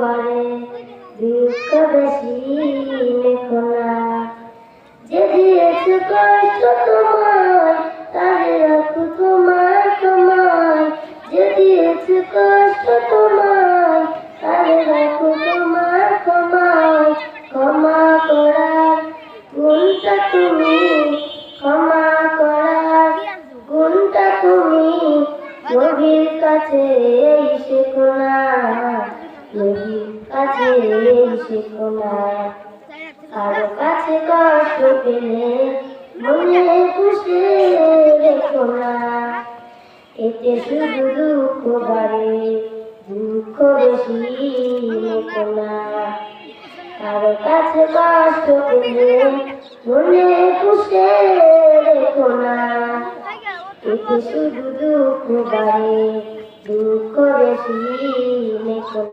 বাড়ে, দুঃখ বেশি লেখো না। যে দিয়েছে কষ্ট তোমায় তারে রাখো তোমার ক্ষমায়, যে দিয়েছে কষ্ট তোমায় তারে রাখো তোমার ক্ষমায়। ক্ষমা করার গুণটা তুমি, ক্ষমা করার গুণটা তুমি নবীর কাছে শেখো না, নবীর কাছে শেখো না। কারো কাছে কষ্ট পেলে মনে খুশি রেখো না, এতে শুধু দুঃখ বাড়ে, দুঃখ বেশি রেখো না। কারো কাছে কষ্ট পেলে মনে খুশি রেখো না, এতে শুধু দুঃখ বাড়ে, দুঃখ বেশি রেখো না।